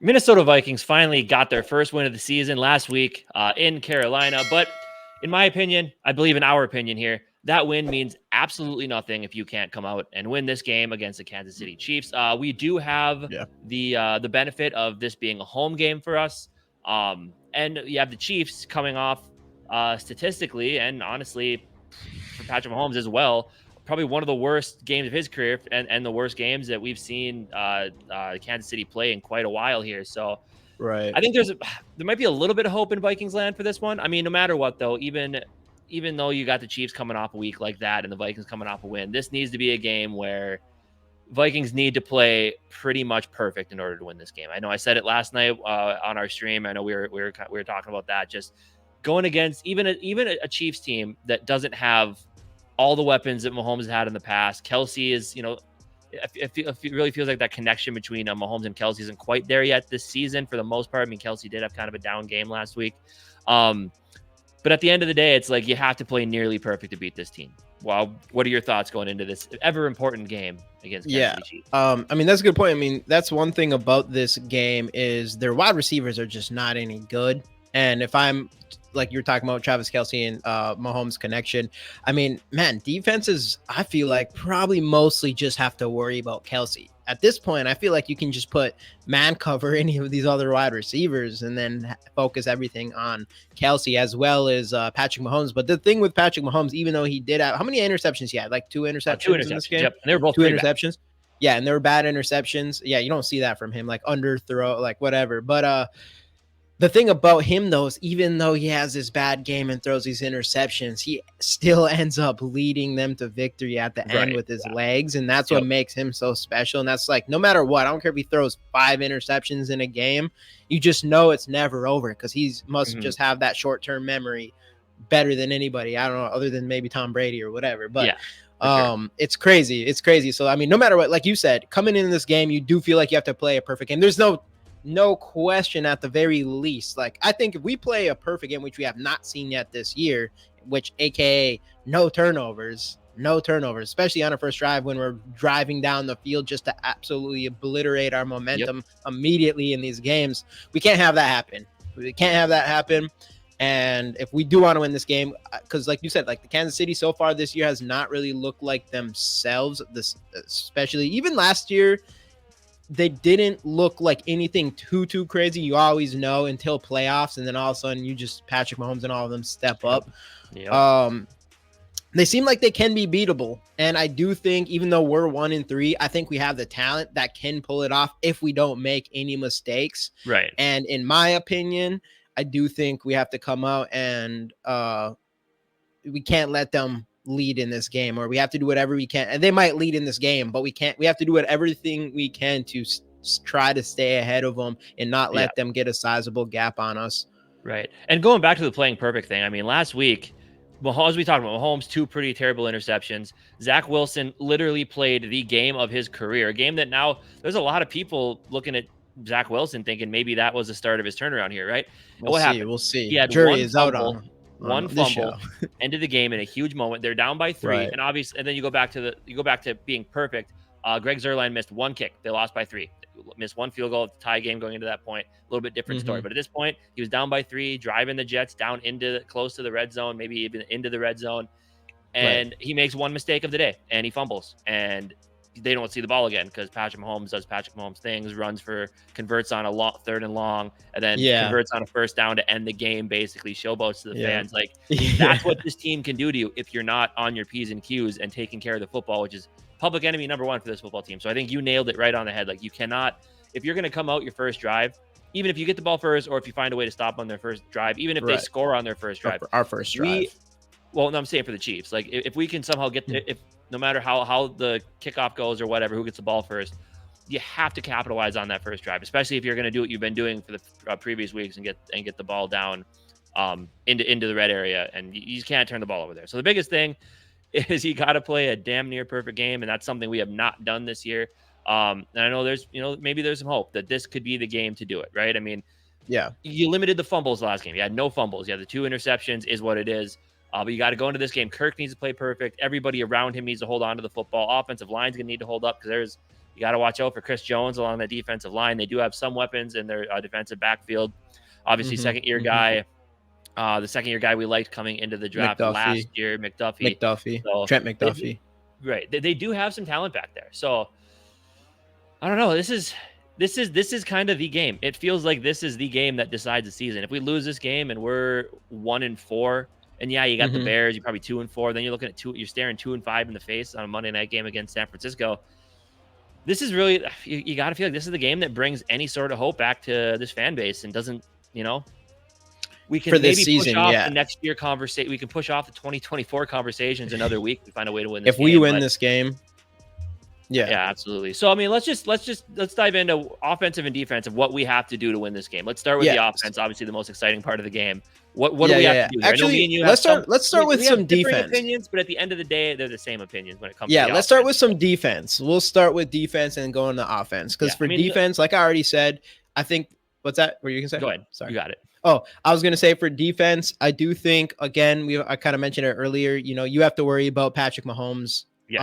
Minnesota Vikings finally got their first win of the season last week in Carolina. But in my opinion, I believe in our opinion here, that win means absolutely nothing if you can't come out and win this game against the Kansas City Chiefs. We do have Yeah. the benefit of this being a home game for us, and you have the Chiefs coming off statistically and honestly for Patrick Mahomes as well. Probably one of the worst games of his career, and the worst games that we've seen Kansas City play in quite a while here. So Right. I think there might be a little bit of hope in Vikings land for this one. I mean, no matter what, though, even though you got the Chiefs coming off a week like that and the Vikings coming off a win, this needs to be a game where Vikings need to play pretty much perfect in order to win this game. I know I said it last night on our stream. I know we were talking about that. Just going against even a Chiefs team that doesn't have all the weapons that Mahomes had in the past. Kelsey is, it really feels like that connection between Mahomes and Kelsey isn't quite there yet this season for the most part. I mean, Kelsey did have kind of a down game last week. But at the end of the day, it's like you have to play nearly perfect to beat this team. Well, what are your thoughts going into this ever important game against Kansas City Chiefs? I mean, that's a good point. I mean, that's one thing about this game is their wide receivers are just not any good. And if I'm like you're talking about Travis Kelsey and Mahomes connection, I mean, man, defenses, I feel like probably mostly just have to worry about Kelsey. At this point, I feel like you can just put man cover any of these other wide receivers and then focus everything on Kelsey as well as Patrick Mahomes. But the thing with Patrick Mahomes, even though he did have, how many interceptions he had? Like two interceptions in this game? Yep. And they were both two bad. interceptions. Yeah, and they were bad interceptions. Yeah, you don't see that from him, like underthrow, like whatever. But the thing about him, though, is even though he has this bad game and throws these interceptions, he still ends up leading them to victory at the end with his legs. And that's what makes him so special. And that's like, no matter what, I don't care if he throws 5 interceptions in a game, you just know it's never over because he must just have that short-term memory better than anybody. I don't know, other than maybe Tom Brady or whatever. But it's crazy. It's crazy. So, I mean, no matter what, like you said, coming into this game, you do feel like you have to play a perfect game. There's no question at the very least. Like, I think if we play a perfect game, which we have not seen yet this year, which AKA no turnovers, especially on our first drive when we're driving down the field just to absolutely obliterate our momentum immediately in these games. We can't have that happen. We can't have that happen. And if we do want to win this game, because like you said, like the Kansas City so far this year has not really looked like themselves, this especially even last year. They didn't look like anything too crazy. You always know until playoffs, and then all of a sudden you just Patrick Mahomes and all of them step up. They seem like they can be beatable, and I do think even though we're 1-3, I think we have the talent that can pull it off if we don't make any mistakes. Right. And in my opinion, I do think we have to come out and we can't let them lead in this game, or we have to do whatever we can. And they might lead in this game, but we have to do everything we can to try to stay ahead of them and not let them get a sizable gap on us. Right. And going back to the playing perfect thing, I mean, last week, Mahomes, we talked about Mahomes, 2 pretty terrible interceptions. Zach Wilson literally played the game of his career, a game that now there's a lot of people looking at Zach Wilson thinking maybe that was the start of his turnaround here, right? What happened? We'll see. He had jury is out on him. One fumble, ended the game in a huge moment. They're down by 3, and obviously, and then you go back to being perfect. Greg Zuerlein missed 1 kick. They lost by 3. Missed 1 field goal, tie game going into that point. A little bit different story, but at this point, he was down by 3, driving the Jets down close to the red zone, maybe even into the red zone, and he makes 1 mistake of the day, and he fumbles, and they don't see the ball again because Patrick Mahomes does Patrick Mahomes things, converts on a 3rd and long, and then converts on a 1st down to end the game, basically showboats to the fans. Like, that's what this team can do to you if you're not on your P's and Q's and taking care of the football, which is public enemy number 1 for this football team. So I think you nailed it right on the head. Like, you cannot, if you're going to come out your first drive, even if you get the ball first, or if you find a way to stop on their first drive, even if they score on their first drive, our first drive. Well, no, I'm saying for the Chiefs. Like, if we can somehow get no matter how the kickoff goes or whatever, who gets the ball first, you have to capitalize on that first drive, especially if you're going to do what you've been doing for the previous weeks and get the ball down into the red area, and you just can't turn the ball over there. So the biggest thing is you got to play a damn near perfect game, and that's something we have not done this year. And I know maybe there's some hope that this could be the game to do it, right? I mean, you limited the fumbles last game. You had no fumbles. You had the 2 interceptions is what it is. But you got to go into this game. Kirk needs to play perfect. Everybody around him needs to hold on to the football. Offensive line's going to need to hold up because You got to watch out for Chris Jones along the defensive line. They do have some weapons in their defensive backfield. Obviously, second-year guy. The second-year guy we liked coming into the draft last year, McDuffie. So Trent McDuffie. They do have some talent back there. So I don't know. This is kind of the game. It feels like this is the game that decides the season. If we lose this game and we're 1-4, and yeah, you got the Bears, you're probably 2-4. Then you're looking at you're staring 2-5 in the face on a Monday night game against San Francisco. This is really, you got to feel like this is the game that brings any sort of hope back to this fan base and doesn't, we can maybe push off the next year conversation. We can push off the 2024 conversations another week to find a way to win this game. If we win this game. Yeah, absolutely. So, I mean, let's dive into offensive and defensive, what we have to do to win this game. Let's start with the offense, obviously the most exciting part of the game. What do we have to do? Actually, let's start with some defense. Opinions, but at the end of the day, they're the same opinions when it comes to let's start with some defense. We'll start with defense and go into offense. Because defense, like I already said, I think, what's that? What you can say? Go ahead. Sorry. You got it. Oh, I was going to say for defense, I do think, again, I kind of mentioned it earlier, you have to worry about Patrick Mahomes. Yes,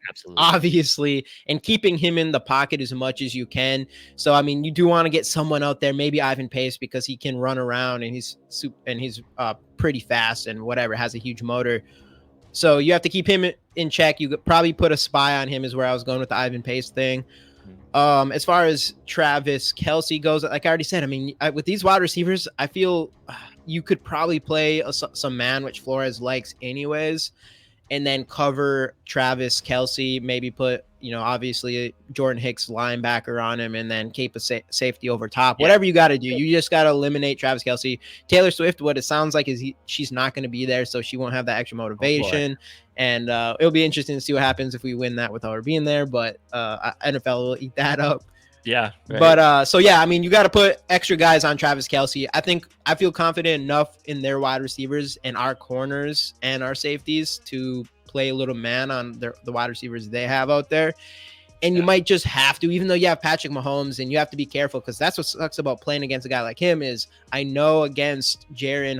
absolutely. Obviously, and keeping him in the pocket as much as you can. So, I mean, you do want to get someone out there, maybe Ivan Pace, because he can run around and he's pretty fast and whatever, has a huge motor. So you have to keep him in check. You could probably put a spy on him is where I was going with the Ivan Pace thing. As far as Travis Kelce goes, like I already said, I mean, with these wide receivers, I feel you could probably play some man, which Flores likes anyways, and then cover Travis Kelce, maybe put, obviously Jordan Hicks linebacker on him and then keep a safety over top. Whatever you got to do. You just got to eliminate Travis Kelce. Taylor Swift, what it sounds like is she's not going to be there, so she won't have that extra motivation. And it'll be interesting to see what happens if we win that without her being there, but NFL will eat that up. Yeah. Right. But I mean, you got to put extra guys on Travis Kelce. I feel confident enough in their wide receivers and our corners and our safeties to play a little man on the wide receivers they have out there. And you might just have to, even though you have Patrick Mahomes, and you have to be careful, because that's what sucks about playing against a guy like him is I know against Jalen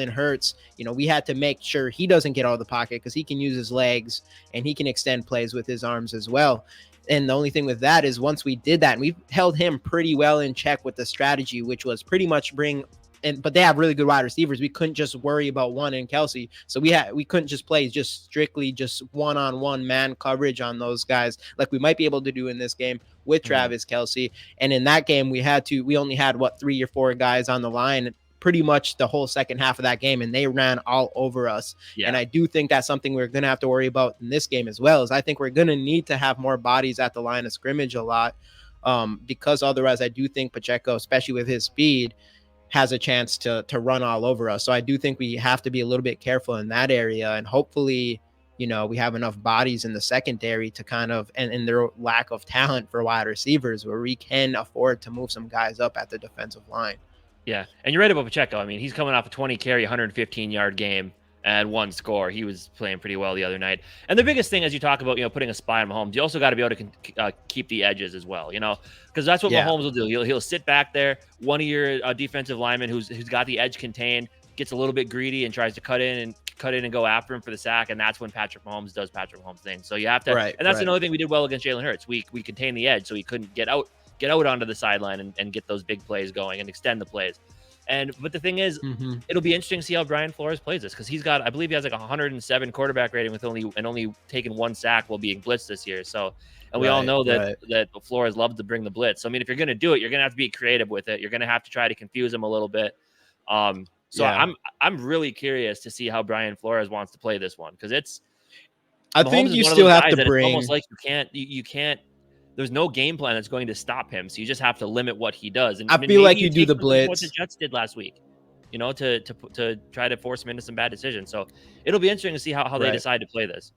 Hurts, we had to make sure he doesn't get out of the pocket because he can use his legs and he can extend plays with his arms as well. And the only thing with that is once we did that, and we held him pretty well in check with the strategy, which was pretty much but they have really good wide receivers. We couldn't just worry about one in Kelce. So we couldn't just play strictly one-on-one man coverage on those guys like we might be able to do in this game with Travis Kelce. And in that game, we only had 3 or 4 guys on the line pretty much the whole second half of that game, and they ran all over us. Yeah. And I do think that's something we're going to have to worry about in this game as well, is I think we're going to need to have more bodies at the line of scrimmage a lot, because otherwise I do think Pacheco, especially with his speed, has a chance to run all over us. So I do think we have to be a little bit careful in that area, and hopefully, we have enough bodies in the secondary to kind of, and their lack of talent for wide receivers, where we can afford to move some guys up at the defensive line. Yeah. And you're right about Pacheco. I mean, he's coming off a 20 carry, 115-yard game and 1 score. He was playing pretty well the other night. And the biggest thing, as you talk about, putting a spy on Mahomes, you also got to be able to keep the edges as well, because that's what Mahomes will do. He'll sit back there. One of your defensive linemen who's got the edge contained gets a little bit greedy and tries to cut in and go after him for the sack. And that's when Patrick Mahomes does Patrick Mahomes things. So you have to, and that's another thing we did well against Jalen Hurts. We contained the edge so he couldn't get out onto the sideline and get those big plays going and extend the plays. But the thing is, it'll be interesting to see how Brian Flores plays this, because I believe he has like 107 quarterback rating with only taking 1 sack while being blitzed this year. So, and we all know that Flores loves to bring the blitz. So, I mean, if you're going to do it, you're going to have to be creative with it. You're going to have to try to confuse him a little bit. I'm really curious to see how Brian Flores wants to play this one, because I think you still have to bring. It's almost like you can't. There's no game plan that's going to stop him, so you just have to limit what he does. And I feel like you do the blitz. What the Jets did last week, to try to force him into some bad decisions. So it'll be interesting to see how they decide to play this.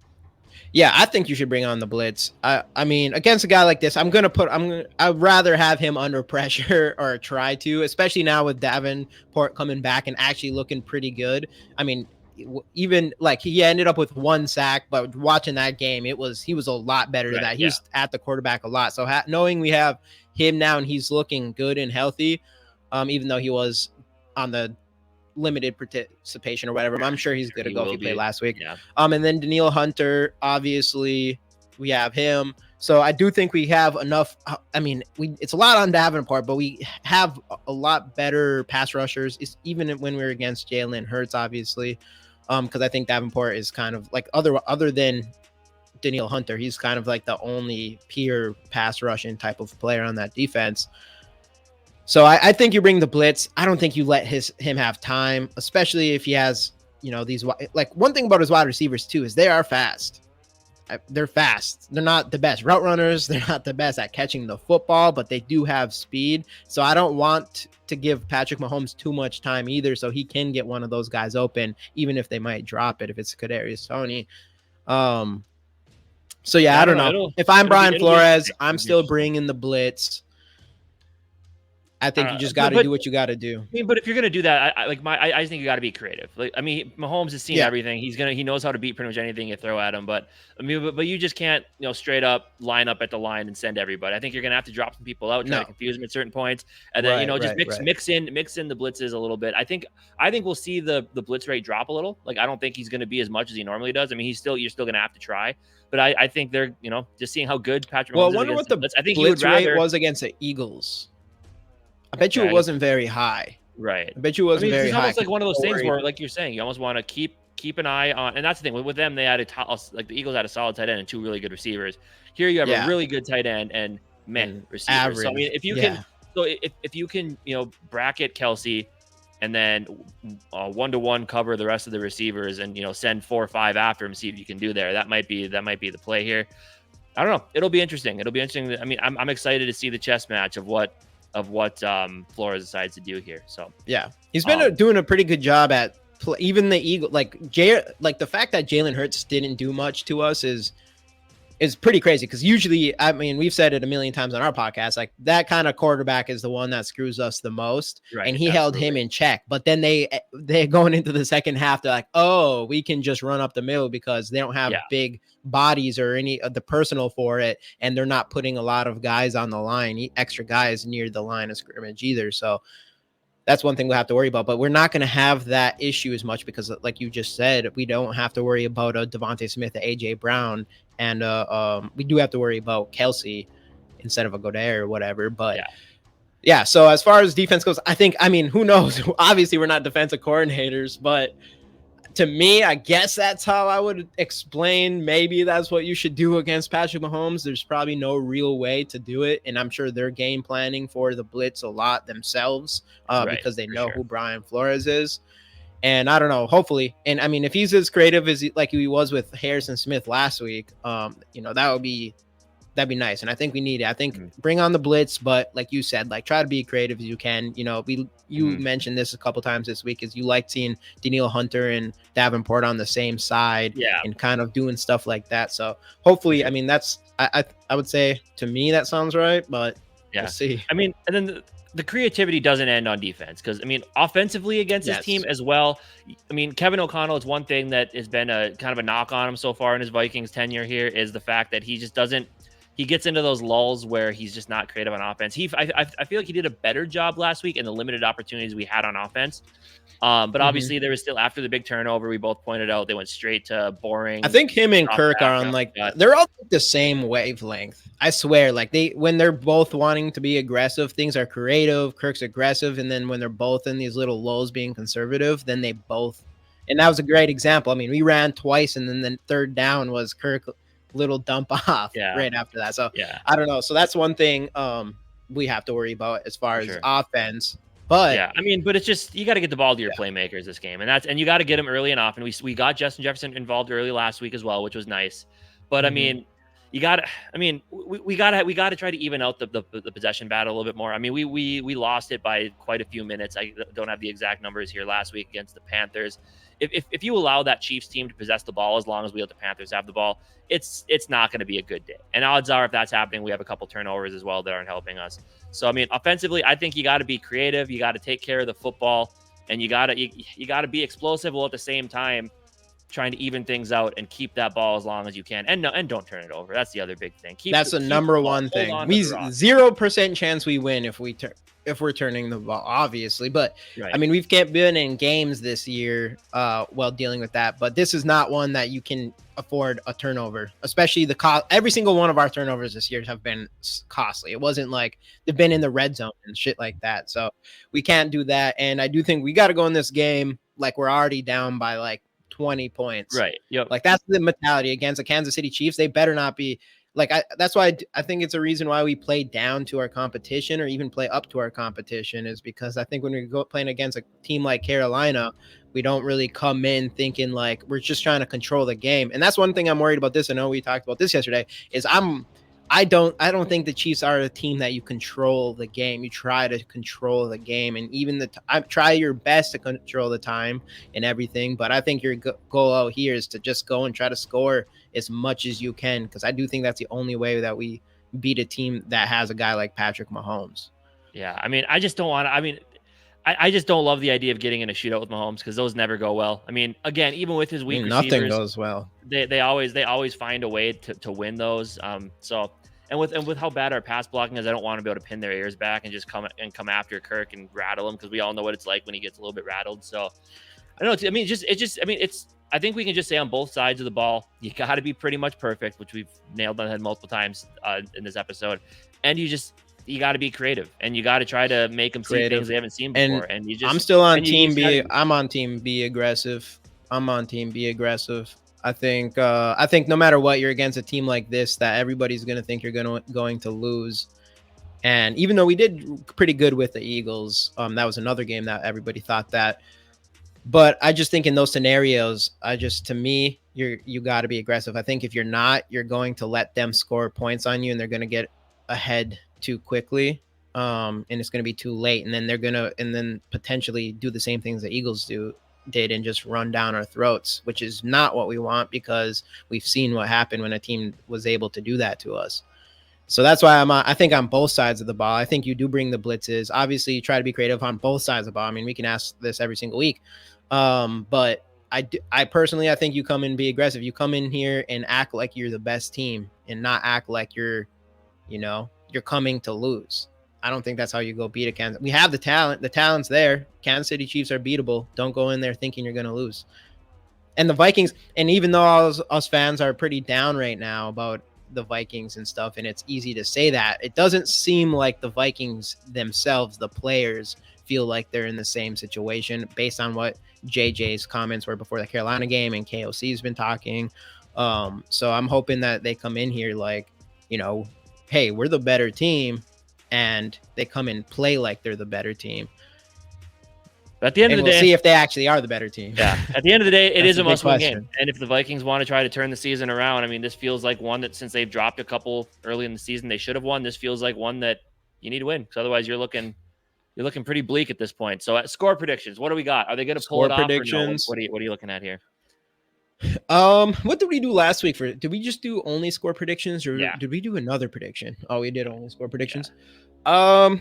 Yeah, I think you should bring on the blitz. I mean, against a guy like this, I'd rather have him under pressure or try to, especially now with Davenport coming back and actually looking pretty good. I mean, even like he ended up with 1 sack, but watching that game, he was a lot better than that. He was at the quarterback a lot. So knowing we have him now and he's looking good and healthy, even though he was on the limited participation or whatever, I'm sure he's good to go if he played last week. Yeah. And then Danielle Hunter, obviously we have him. So I do think we have enough. I mean, it's a lot on Davenport, but we have a lot better pass rushers, even when we're against Jalen Hurts, obviously. Because I think Davenport is kind of like other than Danielle Hunter, he's kind of like the only pure pass rushing type of player on that defense. So I think you bring the blitz. I don't think you let him have time, especially if he has, these, like, one thing about his wide receivers too is they are fast. They're fast. They're not the best route runners. They're not the best at catching the football, but they do have speed. So I don't want to give Patrick Mahomes too much time either, so he can get one of those guys open, even if they might drop it if it's Kadarius Toney. So yeah, I don't know. If I'm Brian Flores, I'm still bringing the blitz. I think you just got to do what you got to do. I mean, but if you're gonna do that, I think you got to be creative. Like, I mean, Mahomes has seen everything. He knows how to beat pretty much anything you throw at him. But I mean, but you just can't, straight up line up at the line and send everybody. I think you're gonna have to drop some people out, try to confuse them at certain points, and then just mix in the blitzes a little bit. I think we'll see the blitz rate drop a little. Like, I don't think he's gonna be as much as he normally does. I mean, you're still gonna have to try. But I think they're, just seeing how good Patrick Mahomes is. I wonder what the blitz rate was against the Eagles. I bet you it wasn't very high. Right. I bet you it wasn't very high. It's almost like one of those things where, like you're saying, you almost want to keep an eye on, and that's the thing with them. They had the Eagles had a solid tight end and two really good receivers. Here you have a really good tight end and receivers. Average. So I mean, if you can, bracket Kelsey, and then 1-to-1 cover the rest of the receivers, and send 4 or 5 after him, see if you can do there. That might be the play here. I don't know. It'll be interesting. I mean, I'm excited to see the chess match of what Flores decides to do here. So yeah, he's been doing a pretty good job at even the Eagle. Like the fact that Jalen Hurts didn't do much to us is pretty crazy, because usually, I mean, we've said it a million times on our podcast, like that kind of quarterback is the one that screws us the most, and he held him in check. But then they going into the second half, they're like, oh, we can just run up the middle because they don't have big bodies or any of the personal for it, and they're not putting a lot of guys on the line, extra guys near the line of scrimmage either. So that's one thing we'll have to worry about, but we're not going to have that issue as much because, like you just said, we don't have to worry about a Devontae Smith, a AJ Brown, and we do have to worry about Kelsey instead of a Goddard or whatever. But yeah, so as far as defense goes, I mean, who knows? Obviously, we're not defensive coordinators, but to me, I guess that's how I would explain. Maybe that's what you should do against Patrick Mahomes. There's probably no real way to do it, and I'm sure they're game planning for the blitz a lot themselves because they know who Brian Flores is. And I don't know, hopefully. And I mean, if he's as creative as like he was with Harrison Smith last week, that'd be nice. And I think we need it. I think bring on the blitz, but like you said, like try to be creative as you can. You mentioned this a couple times this week, is you like seeing Danielle Hunter and Davenport on the same side and kind of doing stuff like that. So hopefully, I mean, that's I would say, to me, that sounds right, but we'll see. I mean, and then the creativity doesn't end on defense, because I mean, offensively against this team as well. I mean, Kevin O'Connell is one thing that has been a kind of a knock on him so far in his Vikings tenure here, is the fact that he just doesn't. He gets into those lulls where he's just not creative on offense. I feel like he did a better job last week in the limited opportunities we had on offense. But obviously there was still, after the big turnover, we both pointed out, they went straight to boring. I think him and Kirk are on they're all the same wavelength. I swear, like when they're both wanting to be aggressive, things are creative. Kirk's aggressive. And then when they're both in these little lulls being conservative, then they both, and that was a great example. I mean, we ran twice, and then the third down was Kirk little dump off right after that. So I don't know. So that's one thing we have to worry about as far as offense. But I mean, but it's just, you got to get the ball to your playmakers this game, and you got to get them early and often. We got Justin Jefferson involved early last week as well, which was nice. But I mean, we got to try to even out the possession battle a little bit more. I mean, we lost it by quite a few minutes. I don't have the exact numbers here last week against the Panthers. If you allow that Chiefs team to possess the ball as long as we let the Panthers have the ball, it's not going to be a good day. And odds are, if that's happening, we have a couple turnovers as well that aren't helping us. So I mean, offensively, I think you got to be creative. You got to take care of the football, and you got to be explosive while at the same time trying to even things out and keep that ball as long as you can, and don't turn it over. That's the other big thing. That's the keep number the ball. one Hold thing. on to We the rock. 0% chance we win if we're turning the ball, obviously. But Right. I mean, we've been in games this year while dealing with that. But this is not one that you can afford a turnover, especially every single one of our turnovers this year have been costly. It wasn't like they've been in the red zone and shit like that. So we can't do that. And I do think we got to go in this game like we're already down by like 20 points. Right. Yep. Like that's the mentality against the Kansas City Chiefs. They better not be like that's why I think it's a reason why we play down to our competition or even play up to our competition, is because I think when we go playing against a team like Carolina, we don't really come in thinking like we're just trying to control the game. And that's one thing I'm worried about this. I know we talked about this yesterday, is I don't think the Chiefs are a team that you control the game. You try to control the game, and even I try your best to control the time and everything. But I think your goal out here is to just go and try to score as much as you can, because I do think that's the only way that we beat a team that has a guy like Patrick Mahomes. Yeah, I mean, I just don't want to. I mean, I just don't love the idea of getting in a shootout with Mahomes, because those never go well. I mean, again, even with his weak Nothing receivers, goes well. They always find a way to win those. So and with how bad our pass blocking is, I don't want to be able to pin their ears back and just come after Kirk and rattle him, because we all know what it's like when he gets a little bit rattled. So I don't know. I mean, I think we can just say on both sides of the ball, you got to be pretty much perfect, which we've nailed on the head multiple times in this episode, and you got to be creative, and you got to try to make them see things they haven't seen before. And I'm still on team B. I'm on team B aggressive. I'm on team B aggressive. I think no matter what, you're against a team like this that everybody's going to think you're going to lose. And even though we did pretty good with the Eagles, that was another game that everybody thought that. But I just think in those scenarios, to me, you got to be aggressive. I think if you're not, you're going to let them score points on you, and they're going to get ahead too quickly. And it's going to be too late. And then they're going to, and then potentially do the same things the Eagles did and just run down our throats, which is not what we want, because we've seen what happened when a team was able to do that to us. So that's why I think on both sides of the ball. I think you do bring the blitzes. Obviously, you try to be creative on both sides of the ball. I mean, we can ask this every single week. But I personally, I think you come in and be aggressive. You come in here and act like you're the best team and not act like you're coming to lose. I don't think that's how you go beat a Kansas. We have the talent. The talent's there. Kansas City Chiefs are beatable. Don't go in there thinking you're going to lose. And the Vikings, and even though us fans are pretty down right now about the Vikings and stuff, and it's easy to say that, it doesn't seem like the Vikings themselves, the players, feel like they're in the same situation based on what JJ's comments were before the Carolina game, and KOC's been talking. So I'm hoping that they come in here like, hey, we're the better team, and they come and play like they're the better team. But at the end of the day, we'll see if they actually are the better team. Yeah. At the end of the day, it is a must-win game. And if the Vikings want to try to turn the season around, I mean, this feels like one that, since they've dropped a couple early in the season, they should have won. This feels like one that you need to win, because otherwise you're looking pretty bleak at this point. So score predictions, what do we got? Are they going to pull it off? Predictions. Or no? What are you looking at here? What did we do last week? Did we just do only score predictions, or did we do another prediction? Oh, we did only score predictions. Yeah.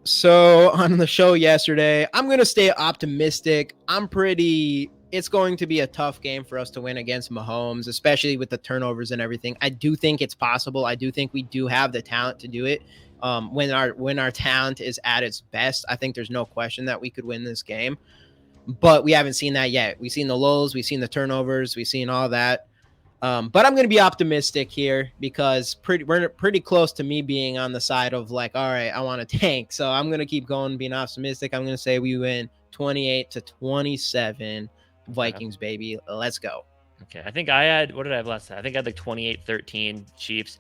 So on the show yesterday, I'm going to stay optimistic. It's going to be a tough game for us to win against Mahomes, especially with the turnovers and everything. I do think it's possible. I do think we do have the talent to do it. When our talent is at its best, I think there's no question that we could win this game. But we haven't seen that yet. We've seen the lulls, we've seen the turnovers, we've seen all that. But I'm going to be optimistic here, because we're pretty close to me being on the side of like, all right, I want to tank. So I'm going to keep going, being optimistic. I'm going to say we win 28-27, Vikings, baby. Let's go. Okay. I think what did I have last time? I think I had like 28-13 Chiefs.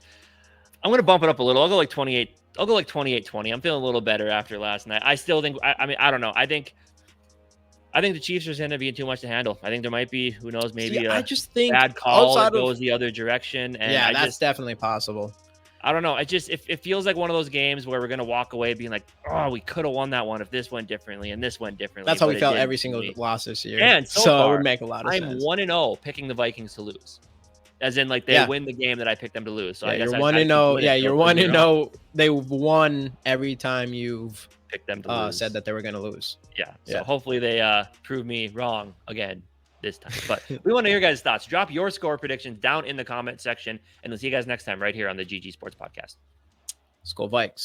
I'm going to bump it up a little. I'll go like 28. I'll go like 28-20. I'm feeling a little better after last night. I still think, I don't know. I think the Chiefs are going to be too much to handle. I think there might be, who knows, maybe I just think bad call that goes the other direction. And that's definitely possible. I don't know. It feels like one of those games where we're going to walk away being like, oh, we could have won that one if this went differently and this went differently. That's how we felt every single loss this year. And so far, it would make a lot of sense. I'm 1-0 picking the Vikings to lose. As in, like, they win the game that I picked them to lose. So I guess you're 1-0. Yeah, you're 1-0. They won every time you've picked them to lose. Said that they were going to lose. Yeah. So hopefully they prove me wrong again. this time. But we want to hear your guys' thoughts. Drop your score predictions down in the comment section, and we'll see you guys next time right here on the GG Sports Podcast. Skol Vikes.